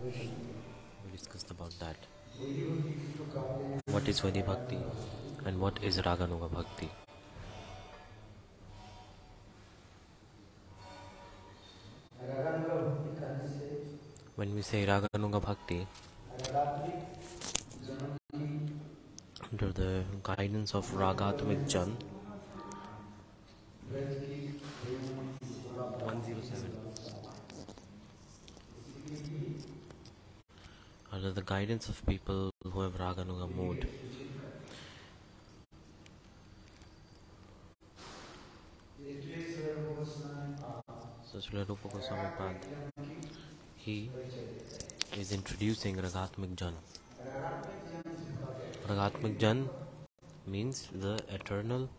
We discussed about that. What is Vaidhi-bhakti and what is Raganuga-bhakti? When we say Raganuga-bhakti, under the guidance of Ragatmik Jan, 107. Under the guidance of people who have Raganuga mood, so Srila Aropa Goswami Pad, he is introducing Ragatmik Jan. Ragatmik Jan means the eternal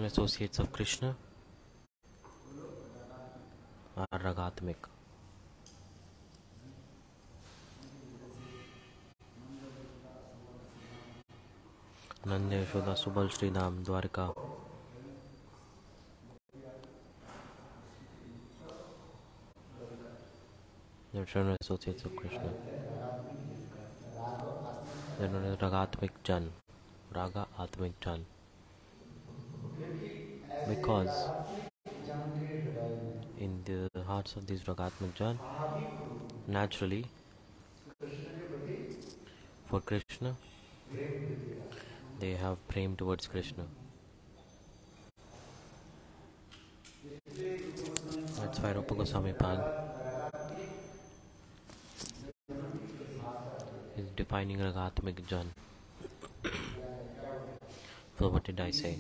associates of Krishna are Ragatmik. Nanda Yashoda Subal Shri Dham Dwarka. The eternal associates of Krishna. They are known as Ragatmik Jan. Raga Atmik Jan. Because in the hearts of these Ragatmik Jan, naturally, for Krishna, they have prema towards Krishna. That's why Aropa Goswami Pad is defining Ragatmik Jan. So what did I say?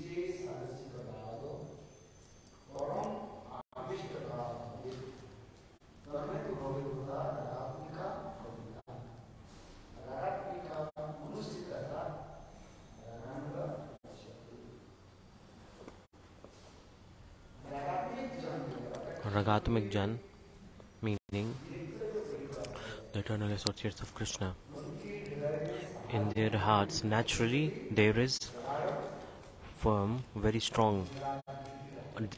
Ragatmik Jan, meaning the eternal associates of Krishna. In their hearts, naturally, there is firm, very strong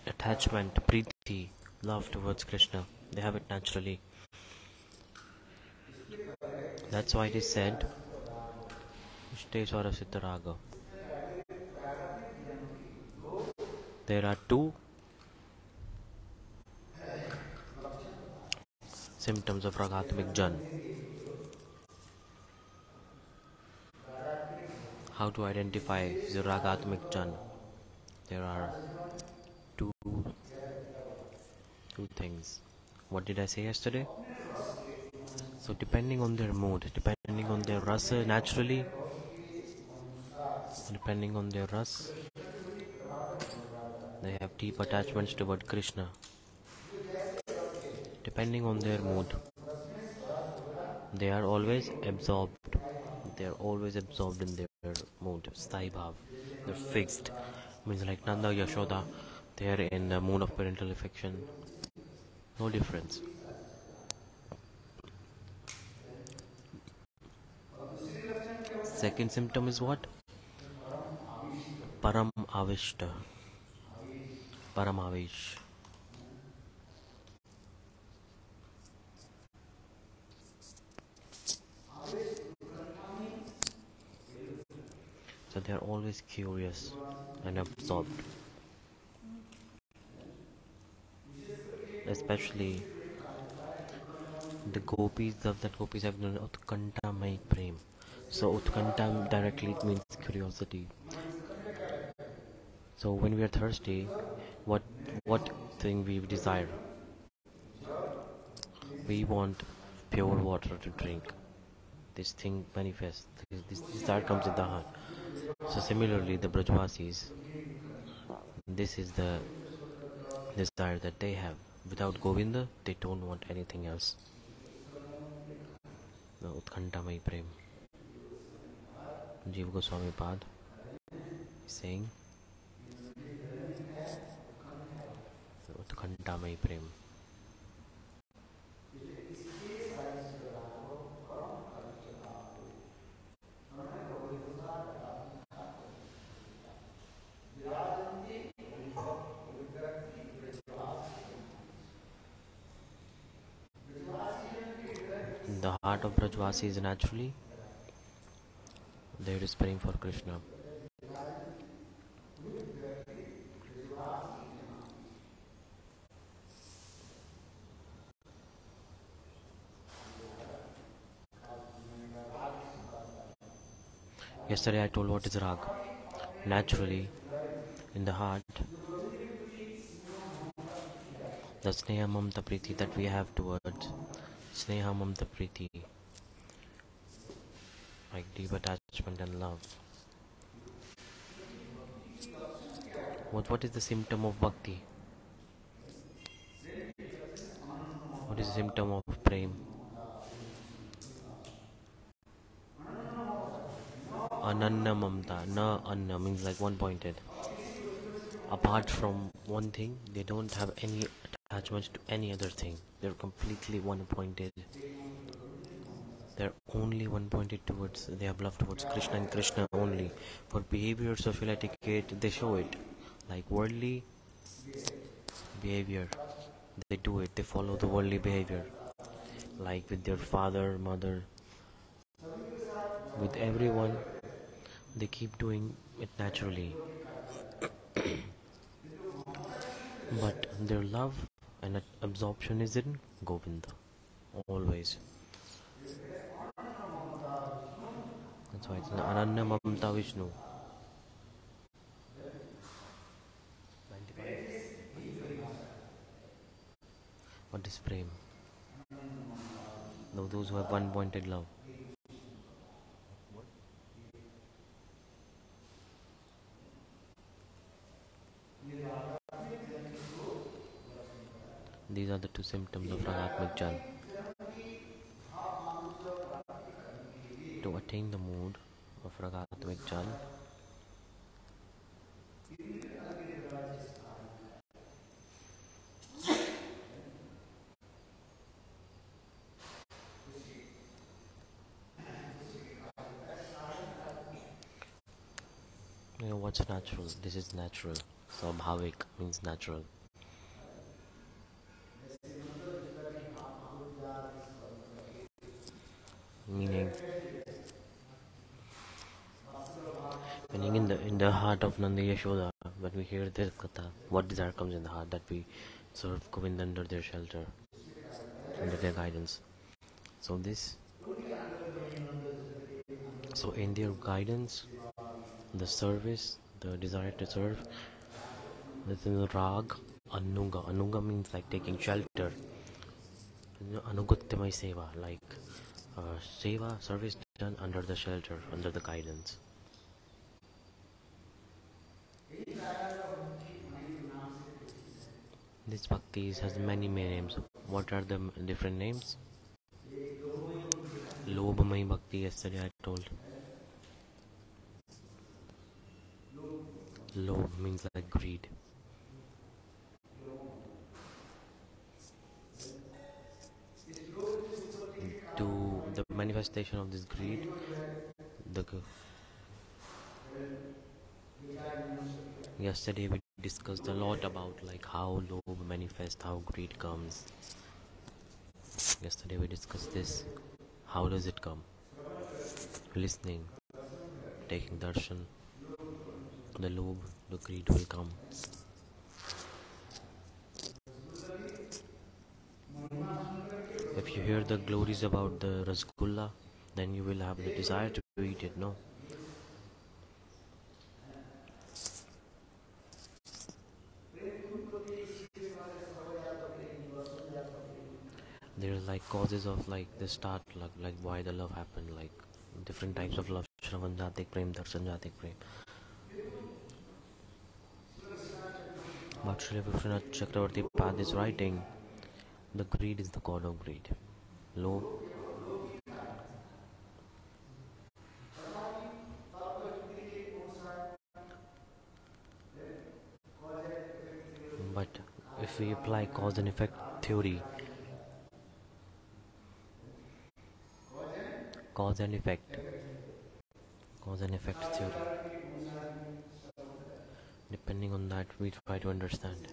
attachment, priti, love towards Krishna. They have it naturally. That's why it is said, Ishteswara Siddharaga. There are two symptoms of Ragatmik Jan. How to identify the Ragatmik Jan? There are two things. What did I say yesterday? So depending on their mood, depending on their rasa, naturally, depending on their ras, they have deep attachments toward Krishna. Depending on their mood, they are always absorbed. They are always absorbed in their mood. Sthai bhav. They're fixed. Means like Nanda, Yashoda, they are in the mood of parental affection. No difference. Second symptom is what? Param avishta. Param avish. So they are always curious and absorbed. Especially the gopis, that gopis have known uttama-mayi-prema. So utkanta directly means curiosity. So when we are thirsty, what thing we desire? We want pure water to drink. This thing manifests. This desire comes in the heart. So similarly, the Brajvasis, this is the desire that they have. Without Govinda, they don't want anything else. The Utkanta-mayi-prema. Jiva Goswami Pad is saying Utkanta-mayi-prema. heart of Brajvasi is naturally they're despairing for Krishna. Yesterday I told what is rag. Naturally, in the heart, the sneha mamta priti that we have towards sneha mamta priti, like deep attachment and love. What is the symptom of bhakti? What is the symptom of prem? Ananya mamta. Na anna means like one pointed. Apart from one thing, they don't have any attachments to any other thing. They're completely one pointed. They're only one pointed towards, they have love towards Krishna and Krishna only. For behavior, social etiquette, they show it. Like worldly behavior, they do it, they follow the worldly behavior. Like with their father, mother, with everyone, they keep doing it naturally. But their love and absorption is in Govinda, always. That's why it's Ananya Mamta Vishnu. 95. What is Prem? Those who have one-pointed love. These are the two symptoms of Ragatmik Jal. To attain the mood of Ragatmik Jal, you know what's natural? This is natural. Swabhavik means natural. Meaning in the heart of Nanda Yashoda, when we hear this katha, what desire comes in the heart? That we serve Govinda under their shelter, under their guidance. So in their guidance, the service, the desire to serve, this is rag, anuga. Anuga means like taking shelter. Anugutyamai seva, like seva, service done under the shelter, under the guidance. This bhakti has many names. What are the different names? Lobha-mayi-bhakti, yesterday I told. Lobh means like greed. To the manifestation of this greed, yesterday we discussed a lot about like how lobh manifests, how greed comes. Yesterday we discussed this. How does it come? Listening, taking darshan, the lobh, the greed will come. If you hear the glories about the rasgulla, then you will have the desire to eat it, no? There are like causes of like the start, like why the love happened, like different types of love, Shravan Jatik Prem, Darshan Jatik Prem. But Srila Vishwanath Chakravarti Pad is writing, the greed is the god of greed. Lobh. But if we apply cause and effect theory, cause and effect theory, depending on that we try to understand.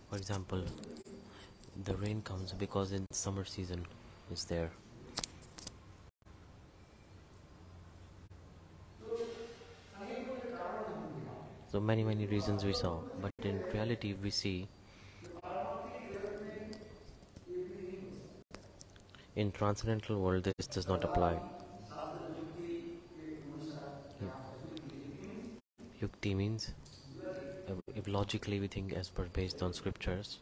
For example, the rain comes because in summer season is there. So many reasons we saw, but in reality we see in transcendental world this does not apply. Yukti means if logically we think as per based on scriptures,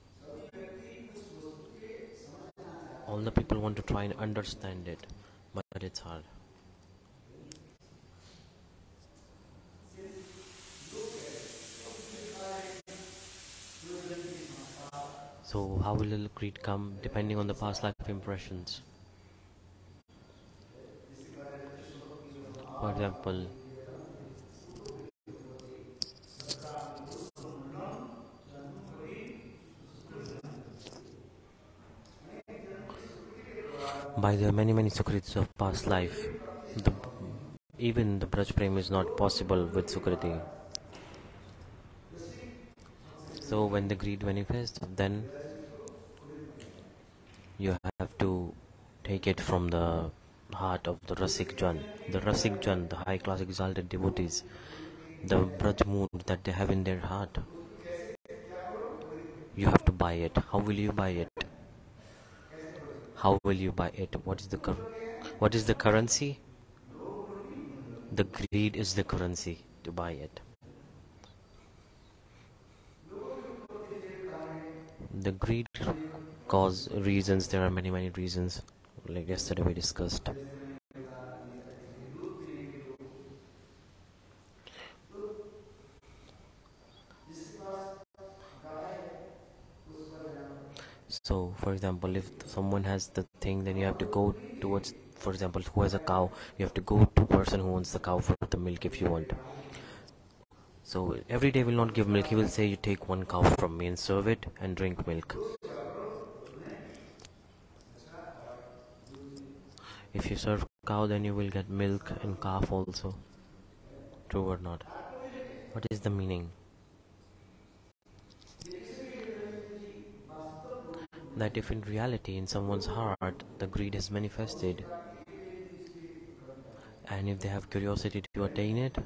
all the people want to try and understand it, but it's hard. So how will the greed come? Depending on the past life impressions. For example, by the many sukritis of past life, even the vraja-prema is not possible with sukrti. So when the greed manifests, then you have to take it from the heart of the rasik-jan. The rasik-jan, the high class exalted devotees, the braj mood that they have in their heart. You have to buy it. How will you buy it? How will you buy it? What is the currency? The greed is the currency to buy it. The greed cause reasons. There are many reasons, like yesterday we discussed. So, for example, if someone has the thing, then you have to go towards, for example, who has a cow, you have to go to person who owns the cow for the milk if you want. So, every day will not give milk. He will say, you take one cow from me and serve it and drink milk. If you serve cow, then you will get milk and calf also. True or not? What is the meaning? That if in reality in someone's heart the greed is manifested, and if they have curiosity to attain it,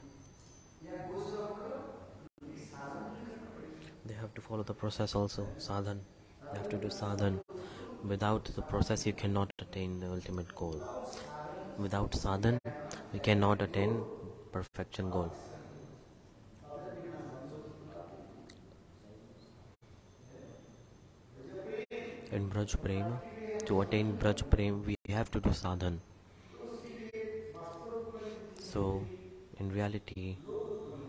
they have to follow the process also, sadhan. They have to do sadhan. Without the process you cannot attain the ultimate goal. Without sadhan you cannot attain perfection goal. In vraja-prema, to attain vraja-prema we have to do sadhan. So in reality,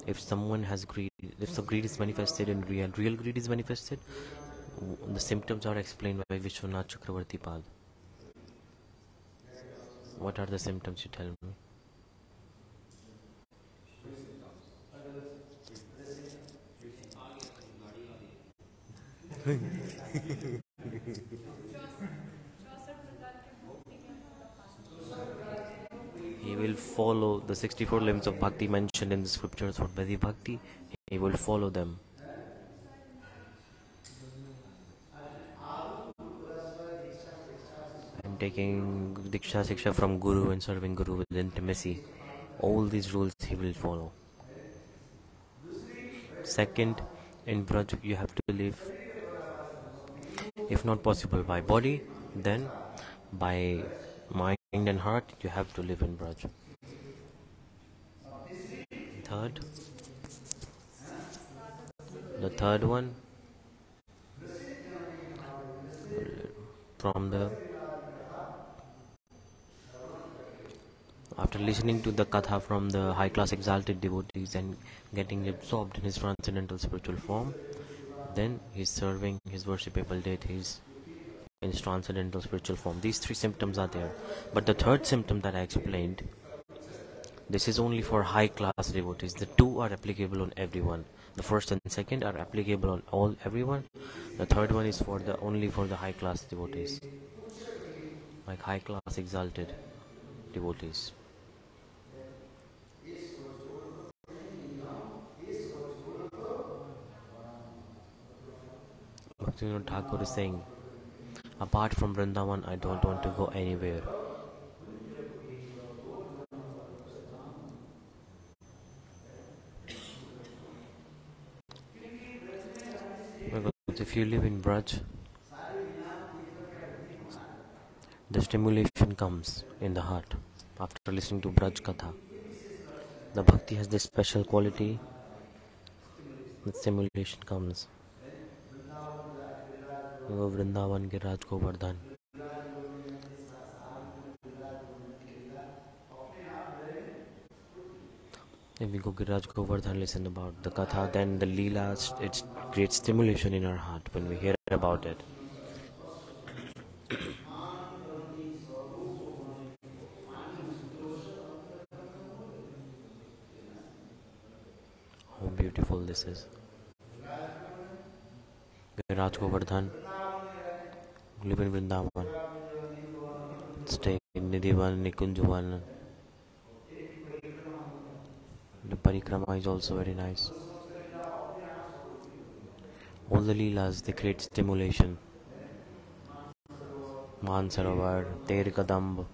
if someone has greed, if the greed is manifested in real greed is manifested, the symptoms are explained by Vishwanath Chakravarti Pad. What are the symptoms, you tell me? He will follow the 64 limbs of bhakti mentioned in the scriptures for Vaidhi-bhakti. He will follow them. I'm taking diksa shiksha from Guru and serving Guru with intimacy. All these rules he will follow. Second, in Vraj you have to live, if not possible by body, then by mind and heart you have to live in Vraj. Third, the third one, from the after listening to the katha from the high class exalted devotees and getting absorbed in his transcendental spiritual form, then he's serving his worshipable deities in his transcendental spiritual form. These three symptoms are there. But the third symptom that I explained, this is only for high class devotees. The two are applicable on everyone. The first and second are applicable on everyone. The third one is for only for the high class devotees, like high class exalted devotees. Bhaktivinoda Thakur is saying, apart from Vrndavana, I don't want to go anywhere. you live in Braj, the stimulation comes in the heart after listening to Braj Katha. The bhakti has this special quality, the stimulation comes. वो वृंदावन के राज Govardhan. If we go Giraj Govardhan, listen about the Katha, then the Leelas, it creates stimulation in our heart when we hear about it. How beautiful this is. Giraj Govardhan, live in Vrindavan, stay in Nidhivan, Nikunjavan. The parikrama is also very nice. All the leelas, they create stimulation. Mansarovar, Ter Kadamb,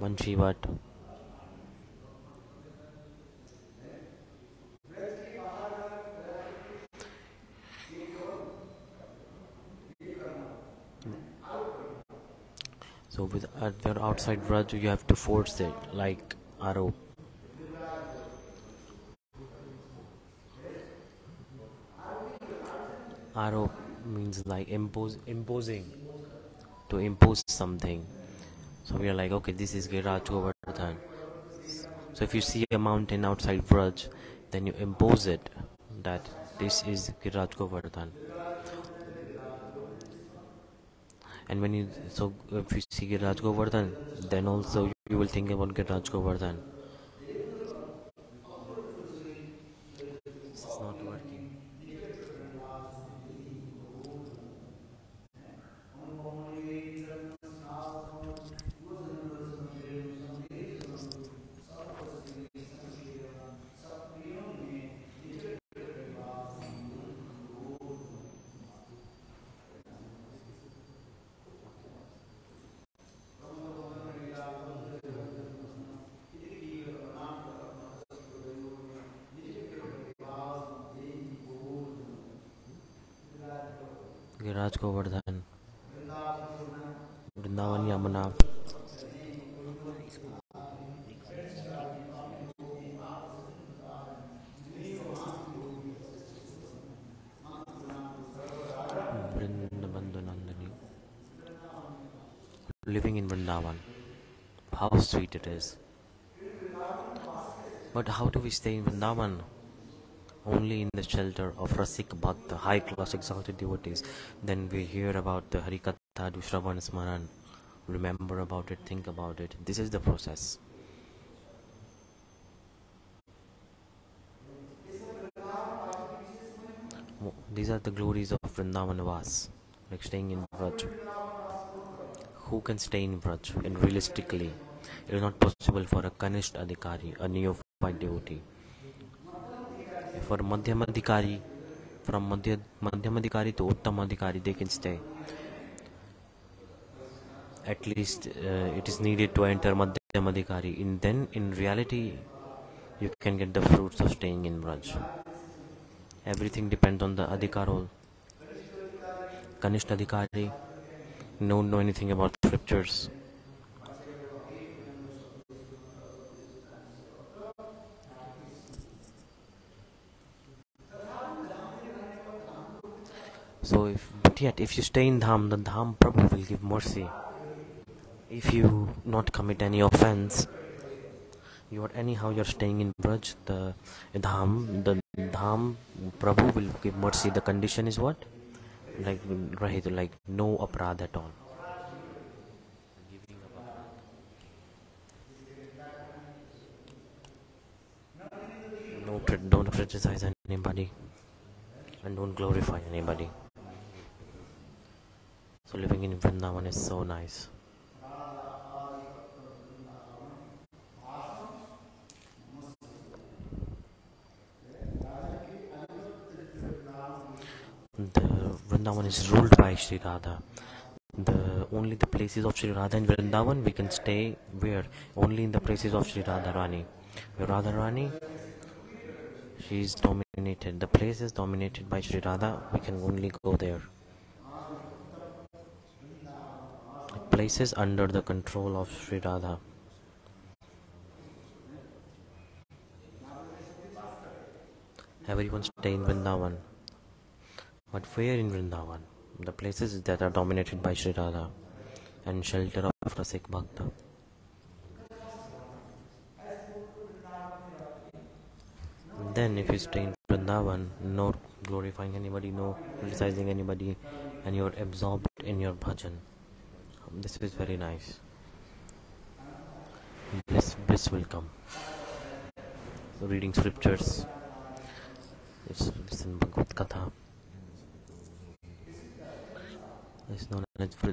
Manchivat. So with your outside Vraj, you have to force it, like Aropa. Aropa means like imposing, to impose something. So we are like, okay, this is Giraj Govardhan. So if you see a mountain outside Vraj, then you impose it that this is Giraj Govardhan. And when you, so if you see Giraj Govardhan, then also you will think about Giraj Govardhan. This is not working. Giraj Govardhan, Vrindavan Yamuna. Vrindavana, living in Vrindavan. How sweet it is. But how do we stay in Vrindavan? Only in the shelter of rasik-vaisnava, high-class exalted devotees. Then we hear about the Harikatha, do Shravan Smaran. Remember about it, think about it. This is the process. These are the glories of Vrindavana Vas, like staying in Vraj. Who can stay in Vraj? And realistically, it is not possible for a Kanishth Adhikari, a neophyte devotee. For madhyama adhikari, from madhyama adhikari to uttama adhikari, they can stay. At least it is needed to enter madhyama adhikari. Then in reality, you can get the fruits of staying in Vraj. Everything depends on the adhikarol. Kanishth adhikari don't know anything about scriptures. So but yet if you stay in Dham, the Dham Prabhu will give mercy. If you not commit any offense, you're staying in Braj, the Dham Prabhu will give mercy. The condition is what? Like no aparadha at all. Don't criticize anybody and don't glorify anybody. So living in Vrindavan is so nice. The Vrindavan is ruled by Sri Radha. Only the places of Sri Radha in Vrindavan we can stay where? Only in the places of Sri Radha Rani. Where Radha Rani, She is dominated. The place is dominated by Sri Radha. We can only go there. The place is under the control of Sri Radha. Everyone stay in Vrindavan. But where in Vrindavan? The places that are dominated by Sri Radha and shelter of rasik-bhakta. Then if you stay in Vrindavan, no glorifying anybody, no criticizing anybody, and you're absorbed in your bhajan. This is very nice. Bliss will come. So reading scriptures, listen Bhagavad Katha.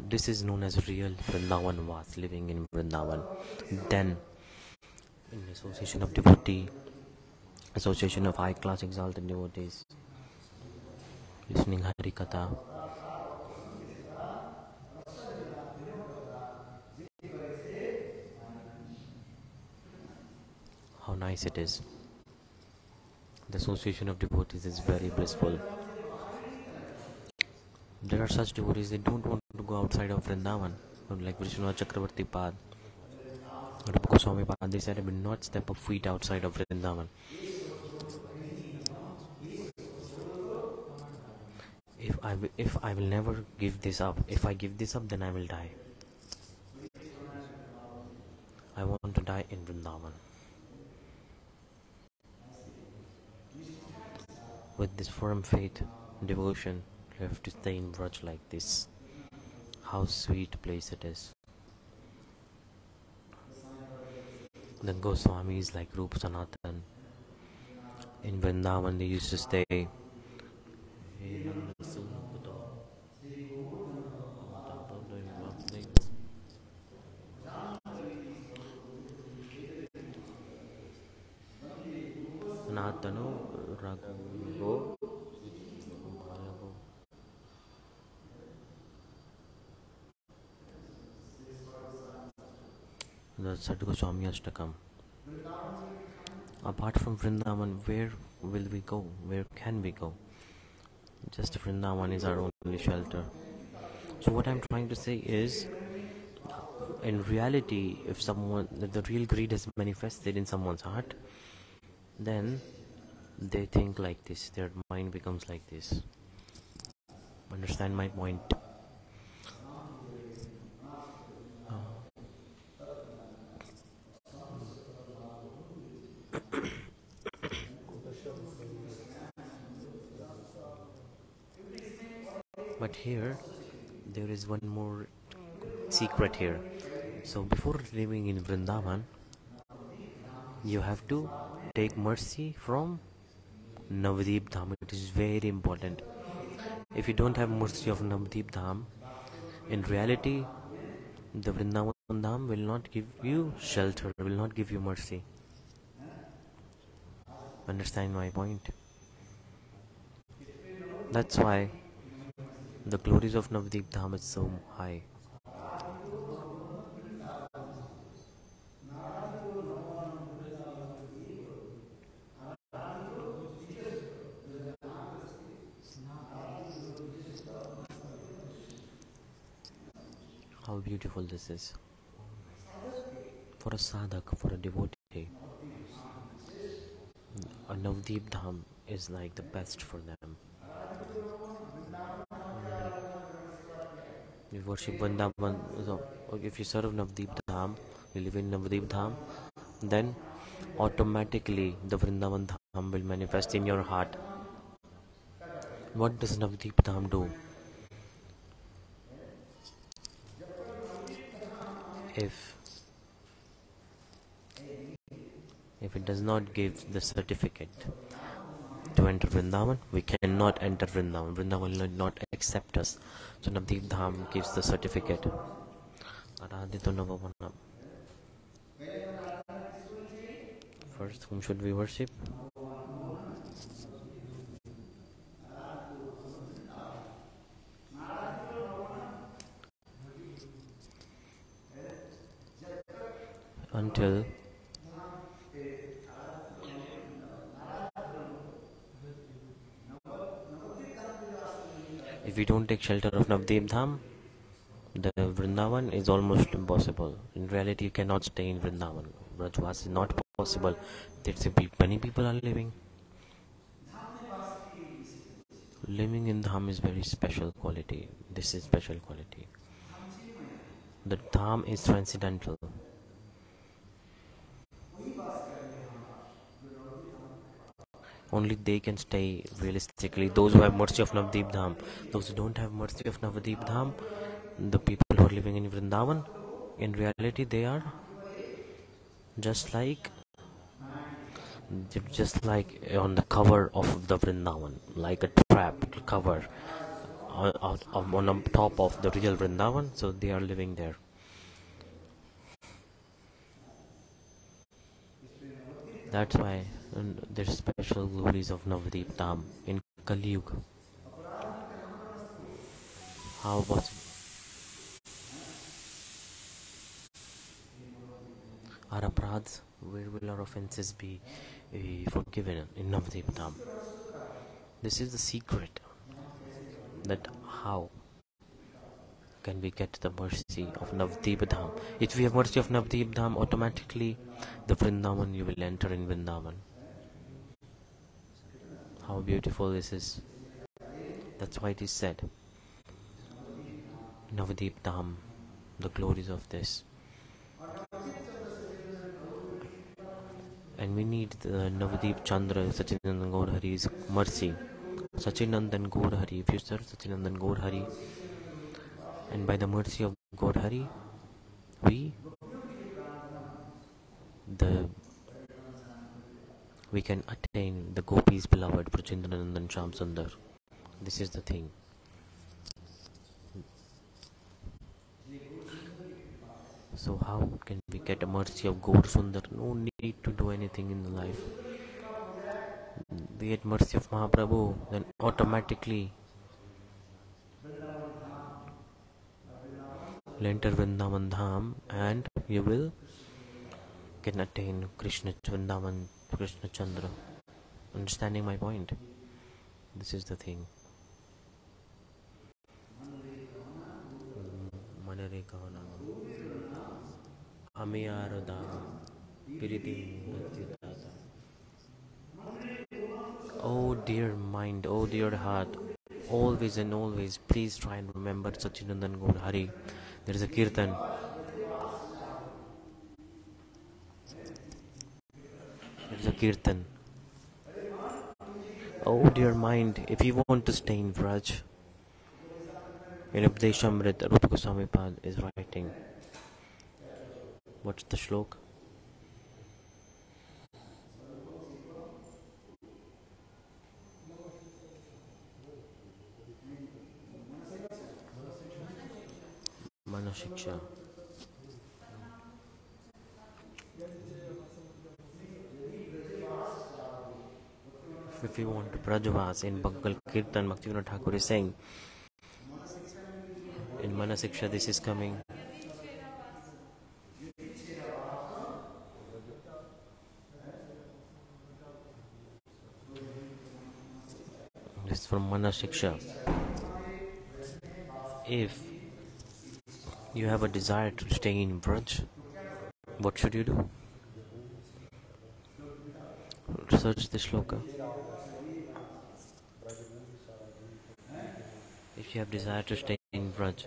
This is known as real Vrindavan Vas, living in Vrindavan. Then, in association of devotee, association of high-class exalted devotees, listening Hari Katha. How nice it is. The association of devotees is very blissful. There are such devotees, they don't want to go outside of Vrindavan. Like Vishwanath Chakravarti Pad, Aropa Goswami Pad, they said I will not step a feet outside of Vrindavan. If I will never give this up, if I give this up, then I will die. I want to die in Vrindavan. With this firm faith, devotion, you have to stay in Vraj like this. How sweet place it is. The Goswamis like Rupa Sanatan. In Vrindavan they used to stay. Sanatano Raganuga-bhakti. The Sad Gosvami Astakam. Apart from Vrindavan, where will we go? Where can we go? Just Vrindavan is our only shelter. So what I'm trying to say is, in if the real greed is manifested in someone's heart, then they think like this, their mind becomes like this. Understand my point? But here, there is one more secret here. So before living in Vrindavan, you have to take mercy from Navadvipa Dhama. It is very important. If you don't have mercy of Navadvipa Dhama, in reality, the Vrindavan Dham will not give you shelter, will not give you mercy. Understand my point? That's why the glories of Navadvipa Dhama is so high. How beautiful this is. For a sadhaka, for a devotee, a Navadvipa Dham is like the best for them. You worship Vrndavana, so if you serve Navadvipa Dham, you live in Navadvipa Dham, then automatically the Vrindavan Dham will manifest in your heart. What does Navadvipa Dham do? If it does not give the certificate to enter Vrindavan, we cannot enter Vrindavan. Vrindavan will not accept us. So Navadvipa Dham gives the certificate. Navadvipa. First, whom should we worship? Until If we don't take shelter of Navadvipa Dham, the Vrindavan is almost impossible. In reality, you cannot stay in Vrindavan. Brajvas is not possible. That's many people are living. Living in Dham is very special quality. This is special quality. The Dham is transcendental. Only they can stay realistically. Those who have mercy of Navadvipa Dham. Those who don't have mercy of Navadvipa Dham, the people who are living in Vrindavan, in reality they are just like on the cover of the Vrindavan, like a trap cover on top of the real Vrindavan. So they are living there. That's why there's special glories of Navadvipa Dham in Kali Yuga. How was our aparadhas? Where will our offenses be forgiven? In Navadvipa Dham. This is the secret. That how can we get the mercy of Navadvipa Dham? If we have mercy of Navadvipa Dham, automatically the Vrindavan, you will enter in Vrindavan. How beautiful this is. That's why it is said, Navadvipa Dham, the glories of this. And we need the Navadvip Chandra, Sachinandan Gaur Hari's mercy. Sachinandan Gaur Hari, if you search Sachinandan Gaur Hari, and by the mercy of Gaur Hari, we can attain the Gopis beloved Prachindanandan Sham Sundar. This is the thing. So how can we get a mercy of Gaur Sundar? No need to do anything in the life. We get mercy of Mahaprabhu, then automatically you'll enter Vrindavan Dham and you can attain Krishna Vrindavan, Krishna Chandra. Understanding my point? This is the thing. Oh dear mind, oh dear heart, always and always, please try and remember Sachinandan Gaur Hari. There is a kirtan. There is a kirtan. Oh dear mind, if you want to stay in Vraj, in Updeshamrit, Aropa Goswami is writing. What's the shlok? Manashiksha. If you want to Brajvas in Bangal Kirtan, Bhaktivinoda Thakur is saying, in Manasiksha this is coming. This is from Manasiksha. If you have a desire to stay in Braj, what should you do? Search the shloka. If you have desire to stay in Braj,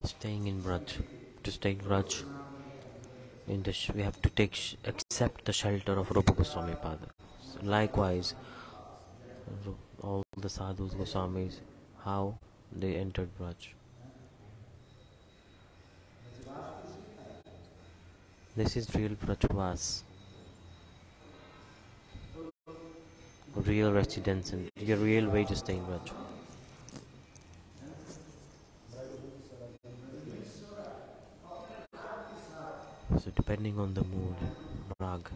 staying in Braj, to stay in Braj, in this we have to accept the shelter of Rupa Goswami Pada. So likewise, all the sadhus, Goswamis, how they entered Braj. This is real Brajvas, real residence, and your real way to stay in Braj. So depending on the mood, rag,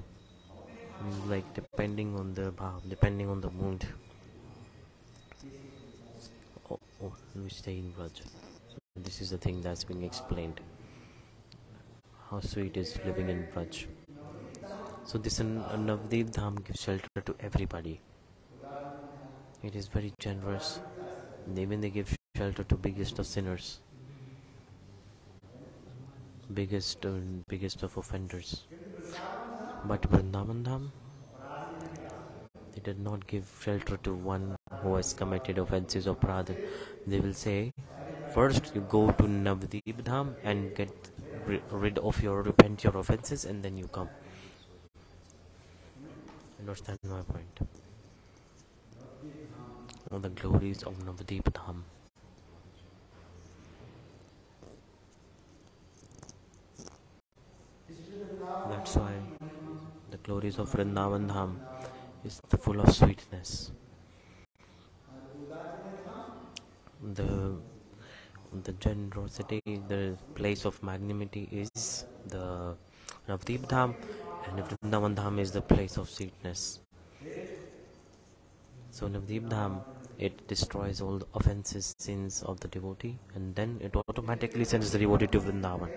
means like depending on the bhav, depending on the mood, we stay in Vraj. This is the thing that's being explained. How sweet is living in Vraj. So this Navadvip Dham gives shelter to everybody. It is very generous. Even they give shelter to biggest of sinners, biggest of offenders. But Vrndavana Dham, they did not give shelter to one who has committed offenses or aparadhas. They will say, first you go to Navadvipa Dhama and get rid of repent your offenses, and then you come. Understand my point? All the glories of Navadvipa Dhama. That's why the glories of Vrndavana Dham is full of sweetness. The generosity, the place of magnanimity is the Navadvipa Dham, and Vrndavana Dham is the place of sweetness. So Navadvipa Dham, it destroys all the offenses, sins of the devotee, and then it automatically sends the devotee to Vrindavan.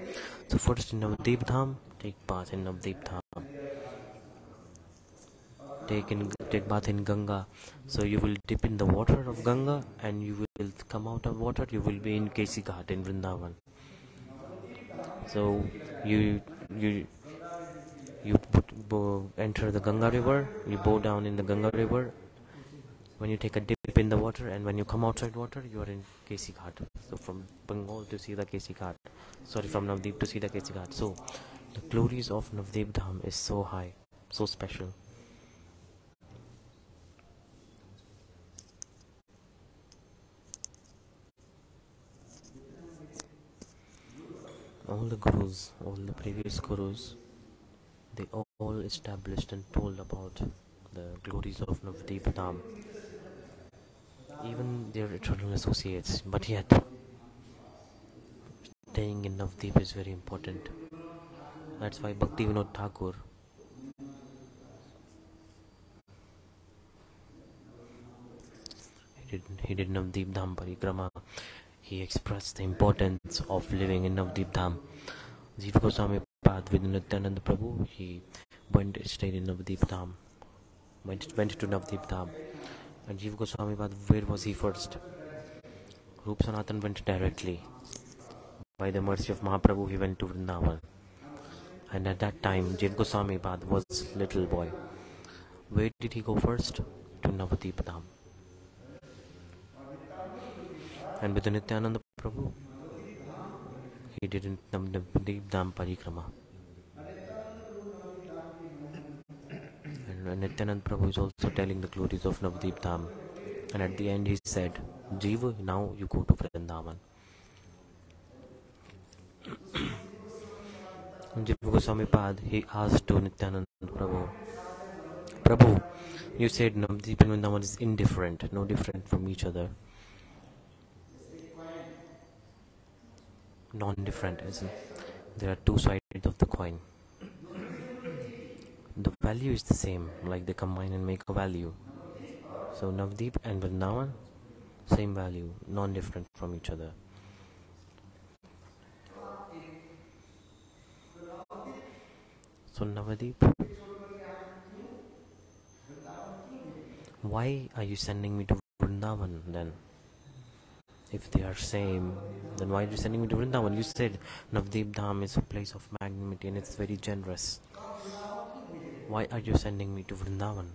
So first in Navadvipa Dham, take bath in Navadvipa Dham. Take bath in Ganga. So you will dip in the water of Ganga, and you will come out of water. You will be in Kesi Ghat in Vrindavan. So you enter the Ganga river. You bow down in the Ganga river. When you take a dip in the water, and when you come outside water, you are in Kesi Ghat. So from Bengal to see the Kesi Ghat. Sorry, from Navadvip to see the Kesi Ghat. So the glories of Navadvip Dham is so high, so special. All the gurus, all the previous gurus, they all established and told about the glories of Navadvipa Dham. Even their eternal associates, but yet staying in Navadvip is very important. That's why Bhakti Vinod Thakur, he did Navadvip Dham Parikrama. He expressed the importance of living in Navadvip Dham. Jiva Goswami Pad with Nityananda Prabhu, he stayed in Navadvip Dham, went to Navadvip Dham. And Jiva Goswami Pad, where was he first? Rup Sanatan went directly. By the mercy of Mahaprabhu, he went to Vrindavan. And at that time, Jiva Goswami Pad was little boy. Where did he go first? To Navadvip Dham. And with the Nityananda Prabhu, he did Navadvip Dham Parikrama. And Nityananda Prabhu is also telling the glories of Navadvip Dham. And at the end he said, Jiva, now you go to Vrindavan. Jiva Goswami Pad, he asked to Nityananda Prabhu, Prabhu, you said Navadvip and Vrindavan is indifferent, no different from each other. Non-different, isn't it? There are two sides of the coin. The value is the same, like they combine and make a value. So Navadvip and Vrindavan, same value, non-different from each other. So Navadvip, why are you sending me to Vrindavan then? If they are same, then why are you sending me to Vrindavan? You said Navadvip Dham is a place of magnanimity and it's very generous. Why are you sending me to Vrindavan?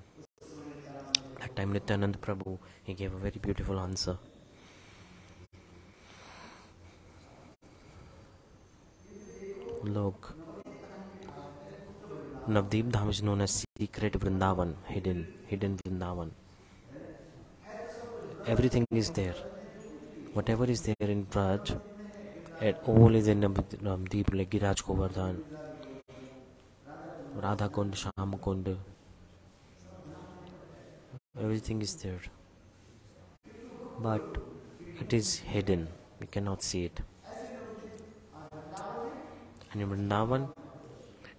That time Nityananda Prabhu, he gave a very beautiful answer. Look, Navadvip Dham is known as secret Vrindavan, hidden Vrindavan. Everything is there. Whatever is there in Vraj, it all is in Navadvip, like Giraj Govardhan, Radha Kund, Sham Kund. Everything is there. But it is hidden. We cannot see it. And in Vrindavan,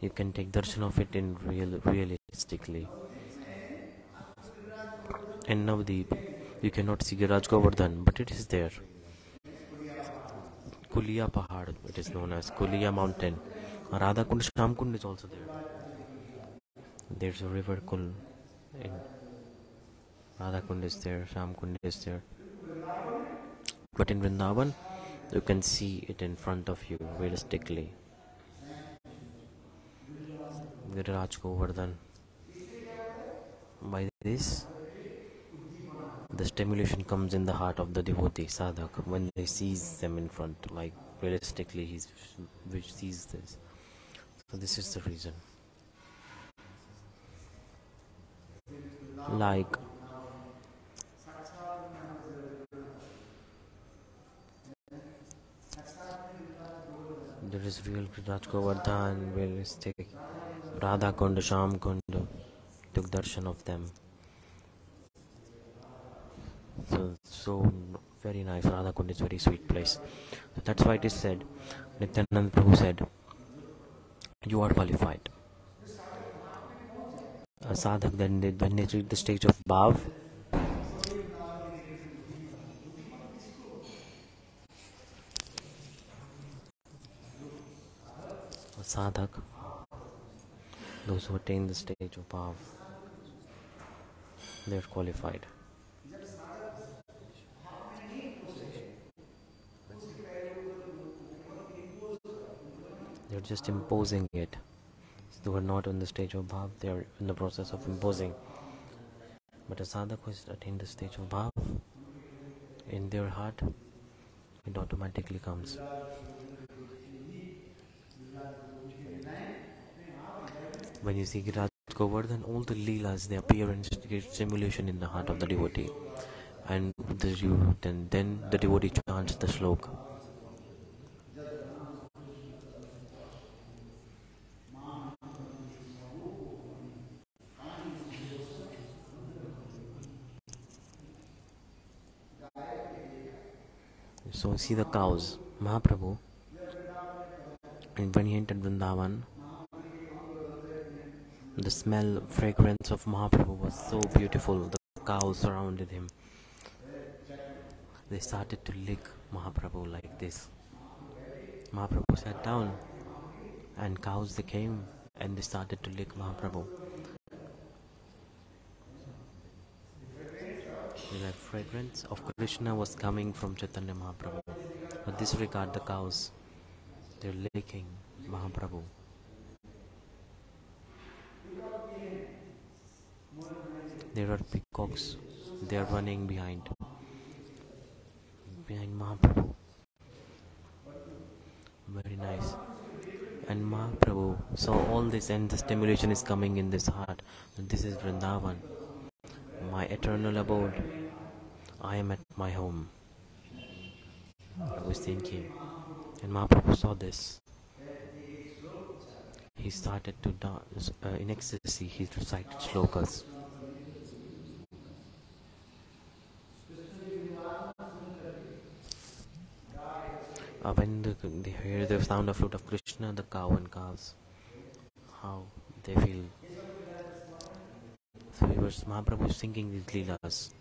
You can take darshan of it in realistically. In Navadvip, you cannot see Giraj Govardhan, but it is there. Kulia Pahad, it is known as Kulia Mountain. Radha Kund, Sham Kund is also there. There's a river Kul. In Radha Kund is there, Sham Kund is there. But in Vrindavan, you can see it in front of you realistically. Giraj Govardhan. By this, the stimulation comes in the heart of the devotee, sadhaka, when they sees them in front, like realistically he sees this. So this is the reason. Like there is real Giraj Govardhan, realistic Radha Kund, Sham Kund, took darshan of them. So very nice. Radha Kund is very sweet place. So that's why it is said, Nityananda Prabhu said, you are qualified. A sadhak, then when they reach the stage of bhav, a sadhak, those who attain the stage of bhav, they are qualified. They are just imposing it. They are not on the stage of bhav, they are in the process of imposing. But a sadhak who has attained the stage of bhav, in their heart, it automatically comes. When you see Giraj Govardhan, all the leelas, they appear and get stimulation in the heart of the devotee. And then the devotee chants the sloka. So see the cows, Mahaprabhu, and when he entered Vrindavan, the smell, fragrance of Mahaprabhu was so beautiful. The cows surrounded him. They started to lick Mahaprabhu like this. Mahaprabhu sat down, and cows they came and they started to lick Mahaprabhu. The fragrance of Krishna was coming from Chaitanya Mahaprabhu. But disregard the cows. They're licking Mahaprabhu. There are peacocks. They are running behind Mahaprabhu. Very nice. And Mahaprabhu saw all this, and the stimulation is coming in this heart. And this is Vrindavan, my eternal abode. I am at my home. I was thinking, and Mahaprabhu saw this. He started to dance in ecstasy. He recited shlokas. When they hear the sound of flute of Krishna, the cow and calves, how they feel. So Mahaprabhu was singing these leelas.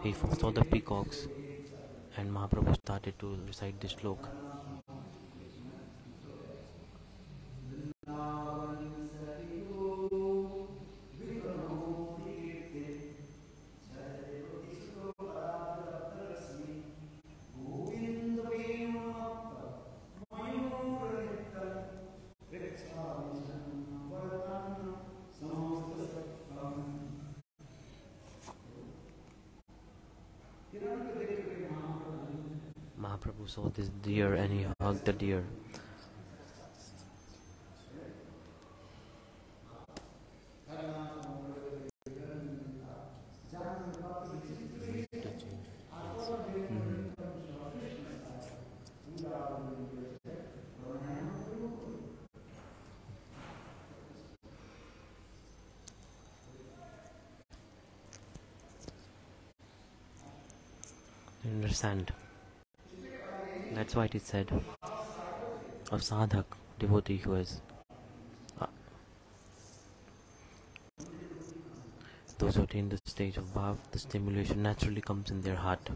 He saw the peacocks, and Mahaprabhu started to recite this shloka. Mahaprabhu saw this deer and he hugged the deer. Understand? That's why it is said of sadhak, devotee who has uh, those who attain the stage of bhav, the stimulation naturally comes in their heart.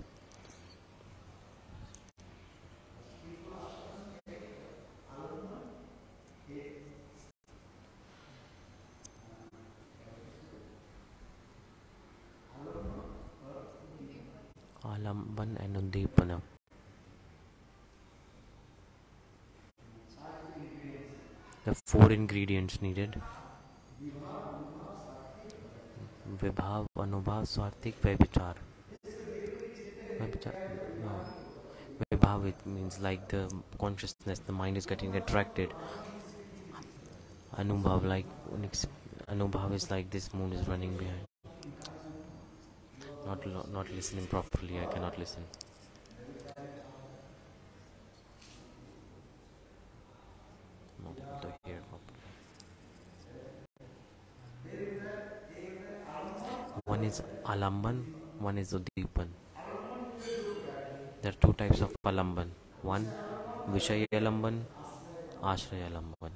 Alamban and Udipana. The 4 ingredients needed: Vibhav, Anubhav, Swartik, Vaivichar. No. Vibhav, it means like the consciousness, the mind is getting attracted. Anubhav, like Anubhav is like this moon is running behind. Not listening properly. I cannot listen. Not able to hear properly. One is Alamban, one is Udipan. There are 2 types of Alamban. One, Vishaya Alamban, Ashraya Alamban.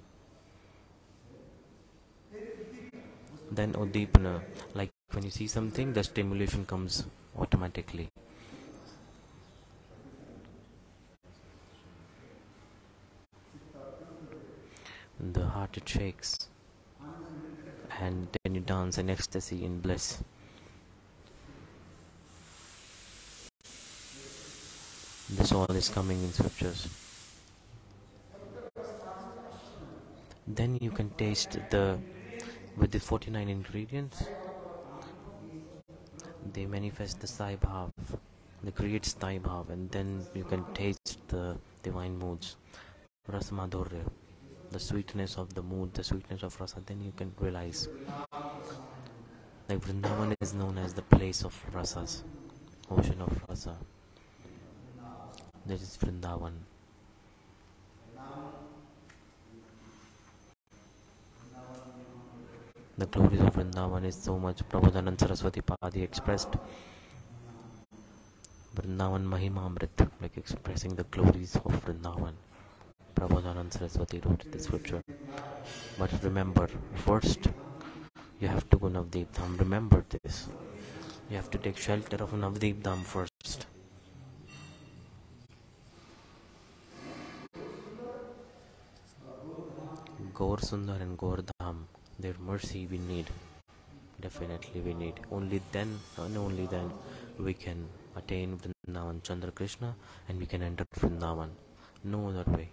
Then Udipana, like when you see something, the stimulation comes automatically. The heart, it shakes, and then you dance in ecstasy, in bliss. This all is coming in scriptures. Then you can taste with the 49 ingredients, they manifest the Sai Bhav, they create Sai Bhav, and then you can taste the divine moods, Rasa Madhurya, the sweetness of the mood, the sweetness of Rasa. Then you can realize, like Vrndavana is known as the place of Rasas, ocean of Rasa. That is Vrndavana. The glories of Vrndavana is so much. Prabodhanand Saraswati Padi expressed Vrindavan Mahimamrit, like expressing the glories of Vrindavan. Prabodhanand Saraswati wrote the scripture. But remember, first you have to go Navadvipa Dhama. Remember this. You have to take shelter of Navadvipa Dhama first. Gaur Sundar and Gaur Dham, their mercy we need. Definitely we need. Only then, and only then, we can attain Vrindavan Chandra Krishna and we can enter Vrindavan. No other way.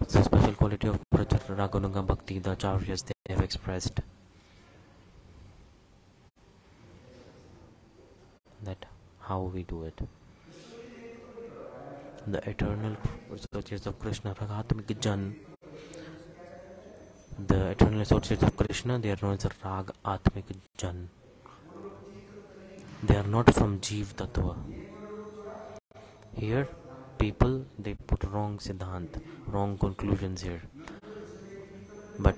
It's a special quality of vraja-Raganuga-bhakti, the acharyas they have expressed. That how we do it. The eternal associates of Krishna, Ragatmik Jan. The eternal associates of Krishna, they are known as Rag Atmik Jan. They are not from Jeev Tattva. Here, people, they put wrong siddhant, wrong conclusions here. But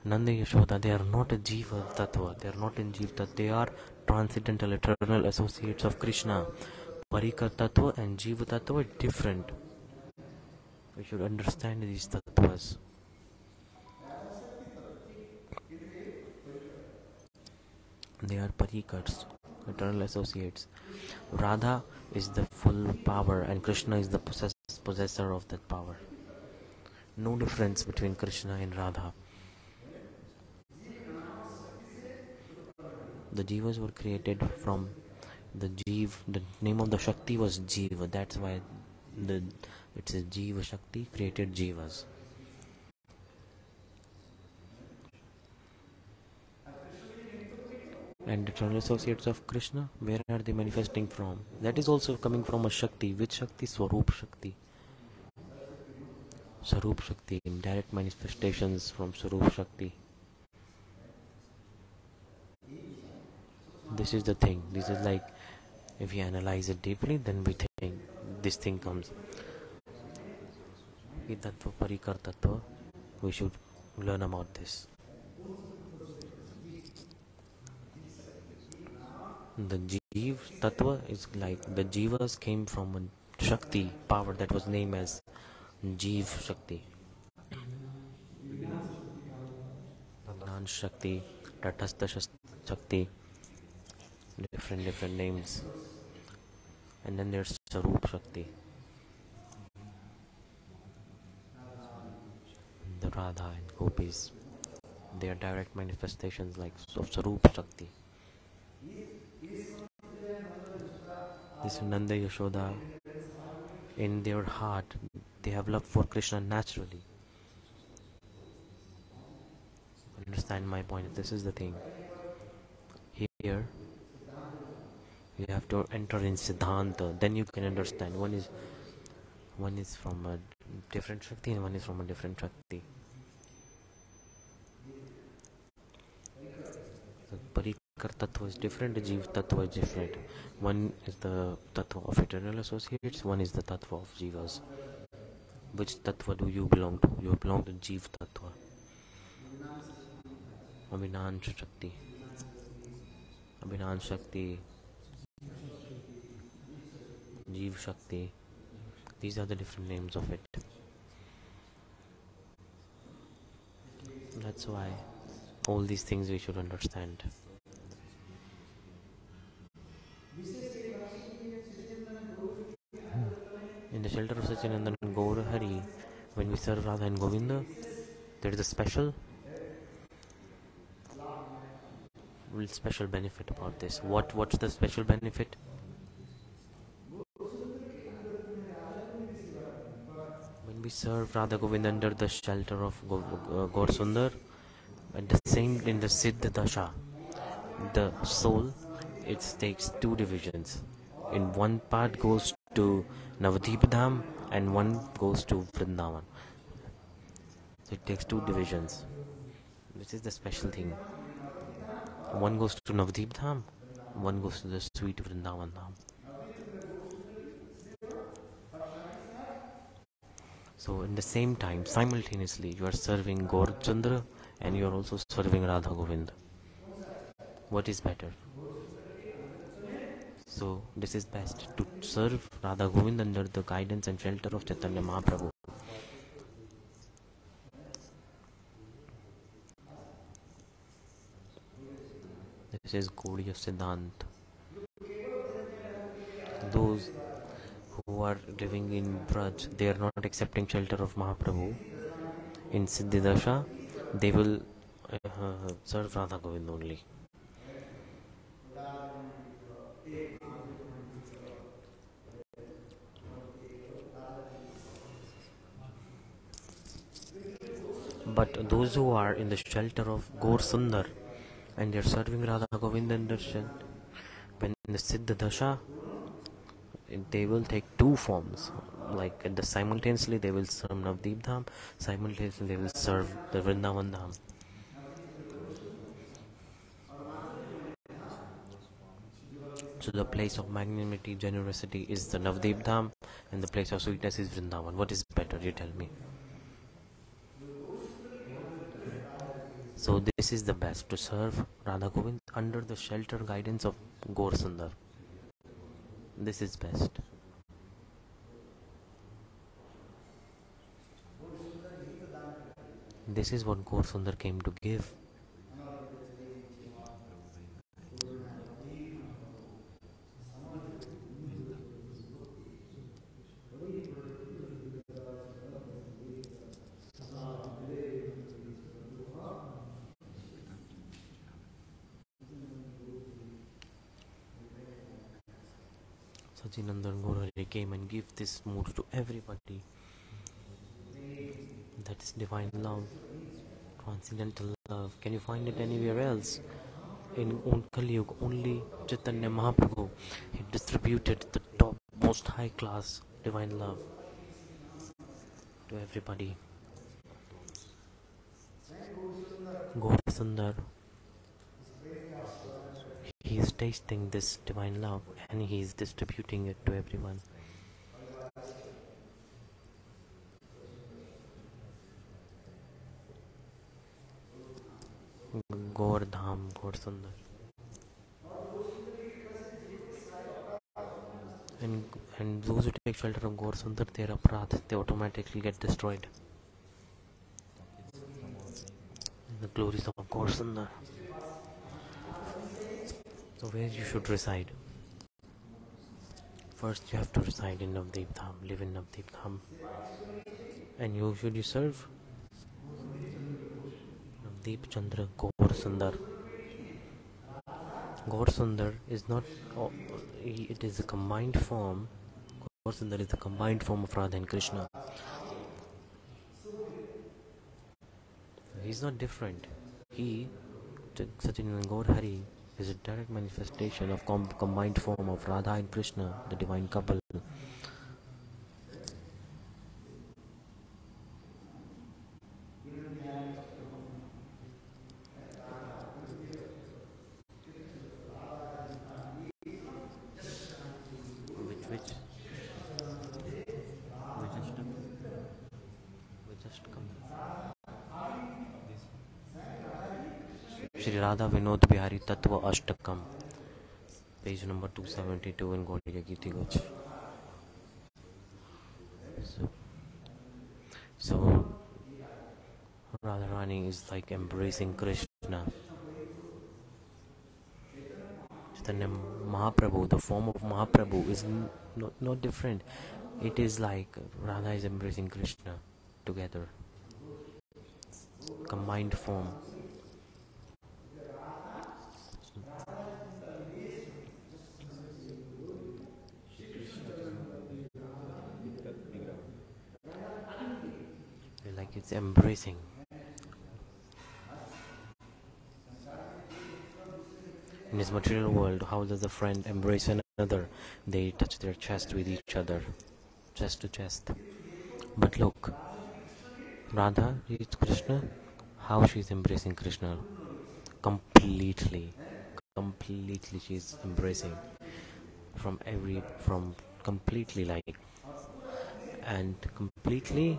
Nanda Yashoda, they are not a Jiva Tattva. They are not in Jeev Tattva. They are transcendental, eternal associates of Krishna. Parikar Tattva and Jiva Tattva are different. We should understand these tattvas. They are parikars, eternal associates. Radha is the full power and Krishna is the possessor of that power. No difference between Krishna and Radha. The Jivas were created from the Jeev. The name of the Shakti was Jiva. That's why it says Jiva Shakti created Jivas. And eternal associates of Krishna, where are they manifesting from? That is also coming from a Shakti. Which Shakti? Swarup Shakti. Swarup Shakti, indirect manifestations from Swarup Shakti. This is the thing. This is like, if you analyze it deeply, then we think this thing comes. Tattva, Parikar Tattva, we should learn about this. The Jeev Tattva is like the Jivas came from a Shakti power that was named as Jeev Shakti. Gnan Shakti, Tatastha Shakti, different names. And then there's Sarup Shakti, the Radha and Gopis. They are direct manifestations like of Sarup Shakti. This Nanda Yashoda, in their heart, they have love for Krishna naturally. Understand my point? This is the thing. Here, you have to enter in Siddhanta, then you can understand. One is from a different Shakti and one is from a different Shakti. The Parikar Tattva is different, the Jeev Tattva is different. One is the Tattva of eternal associates, one is the Tattva of Jivas. Which Tattva do you belong to? You belong to Jeev Tattva. Abhinan Shakti. Abhinan Shakti. Jeev Shakti. These are the different names of it. That's why all these things we should understand. In the shelter of Sachinandan and Gaur Hari, when we serve Radha and Govinda, there is a special benefit about this. What's the special benefit? When we serve Radha Govinda under the shelter of Gaur Sundar, at the same in the Siddha Dasha, the soul, it takes two divisions. In one part goes to Navadvipa Dhama and one goes to Vrndavana. So it takes two divisions. This is the special thing. One goes to Navadvipa Dhama, one goes to the sweet Vrndavana Dham. So in the same time, simultaneously, you are serving Gaur Chandra and you are also serving Radha Govinda. What is better? So this is best, to serve Radha Govinda under the guidance and shelter of Chaitanya Mahaprabhu. This is Gaudiya Siddhant. Those who are living in Braj, they are not accepting shelter of Mahaprabhu. In Siddhidasha, they will serve Radha Govinda only. But those who are in the shelter of Gaur Sundar and they are serving Radha Govinda in the shelter, when in the Siddha Dasha, they will take two forms. Like at the simultaneously they will serve Navadvipa Dham, simultaneously they will serve the Vrndavana Dham. So the place of magnanimity, generosity is the Navadvipa Dham, and the place of sweetness is Vrindavan. What is better, you tell me? So this is the best, to serve Radha Govind under the shelter guidance of Gaur Sundar. This is best. This is what Gaur Sundar came to give. Sachinandan Gaurari came and gave this mood to everybody. That is divine love, transcendental love. Can you find it anywhere else? In Kali Yuga, only Chaitanya Mahaprabhu, he distributed the top, most high class divine love to everybody. Gaur Sundar, he is tasting this divine love and he is distributing it to everyone. Gaur Dham, Gaur Sundar. and those who take shelter of Gaur Sundar, their aparadhas, they automatically get destroyed. The glories of Gaur Sundar. So where you should reside? First you have to reside in Navadvipa Dhama, live in Navadvipa Dhama. And you serve Navdeep Chandra Gaur Sundar. Gaur Sundar is not, it is a combined form. Gaur Sundar is the combined form of Radha and Krishna. He's not different. He, Sachidananda Gaur Hari, is a direct manifestation of combined form of Radha and Krishna, the divine couple. Shri Radha Vinod Bihari Tattva Astakam, page number 272 in Gaudiya Giti Gach. So Radharani is like embracing Krishna. Chaitanya Mahaprabhu, the form of Mahaprabhu is not different. It is like Radha is embracing Krishna together. Combined form. Like it's embracing. In this material world, how does a friend embrace another? They touch their chest with each other, chest to chest. But look, Radha is Krishna, how she is embracing Krishna. Completely she is embracing from completely, like, and completely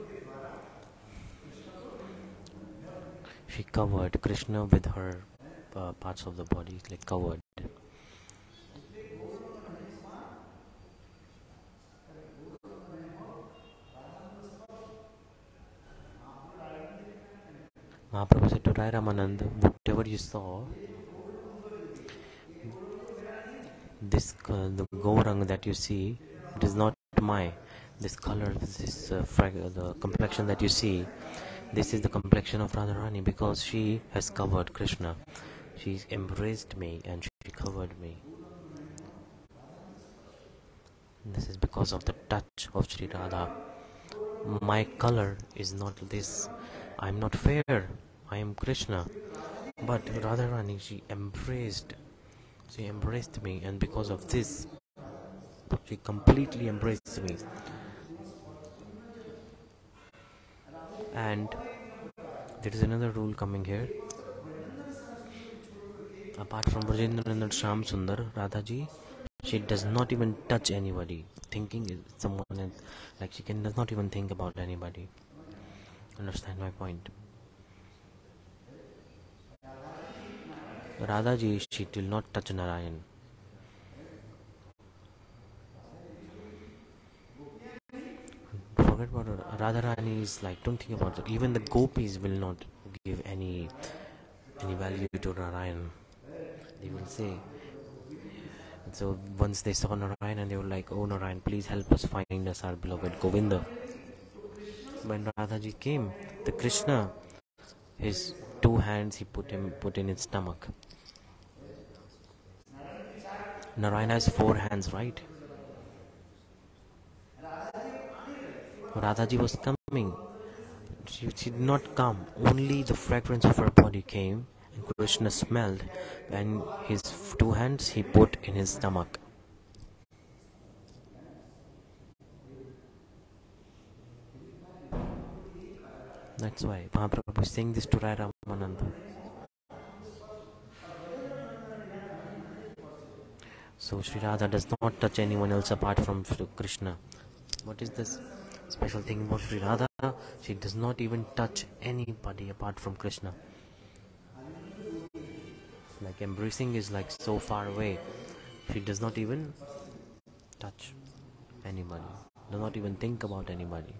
she covered Krishna with her parts of the body, like covered. Mahaprabhu said to Rai Ramanand, whatever you saw, this the Gaurang that you see, it is not my. This color, this the complexion that you see, this is the complexion of Radharani, because she has covered Krishna. She embraced me and she covered me. This is because of the touch of Sri Radha. My color is not this. I am not fair. I am Krishna. But Radharani, she embraced me, and because of this, she completely embraced me. And there is another rule coming here. Apart from Brajendra and Sham Sundar, Radhaji, she does not even touch anybody. Thinking is someone else, like she does not even think about anybody. Understand my point? Radhaji, she will not touch Narayan. Forget about her. Radharani is like, don't think about it. Even the gopis will not give any value to Narayan. They will say. So once they saw Narayan, and they were like, oh Narayan, please help us find us our beloved Govinda. When Radhaji came, the Krishna, his two hands he put in his stomach. Narayan has four hands, right? Radhaji was coming. She did not come. Only the fragrance of her body came, and Krishna smelled, and his two hands he put in his stomach. That's why Mahaprabhu is saying this to Rai Ramananda. So Sri Radha does not touch anyone else apart from Krishna. What is this special thing about Sri Radha? She does not even touch anybody apart from Krishna. Like embracing is like so far away. She does not even touch. anybody. Do not even think about anybody.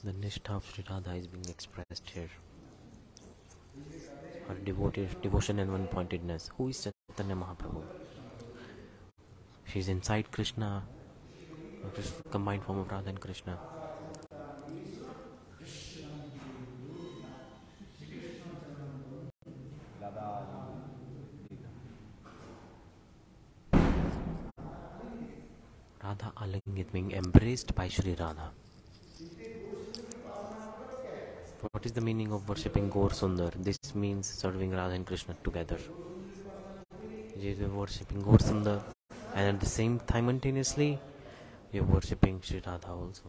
The nishtha of Sri Radha is being expressed here. Her devotion and one-pointedness. Who is Chaitanya Mahaprabhu? She is inside Krishna, combined form of Radha and Krishna. Radha Alingit, being embraced by Sri Radha. What is the meaning of worshipping Gaur Sundar? This means serving Radha and Krishna together. You are worshipping Gaur Sundar, and at the same simultaneously you are worshipping Sri Radha also.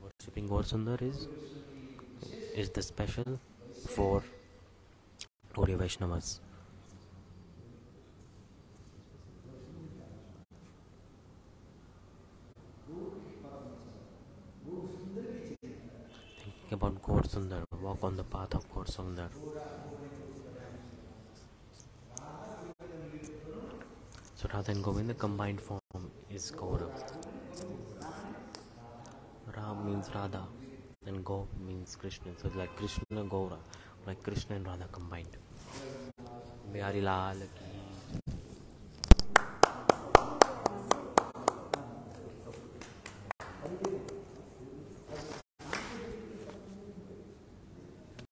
Worshipping Gaur Sundar is the special for Gaudiya Vaishnavas. Thinking about Gaur Sundar, walk on the path of Gaur Sundar. So Radha and Govinda combined form is Gaura. Ra means Radha and Go means Krishna. So it's like Krishna Gaura, like Krishna and Radha combined. Bihari Lal ki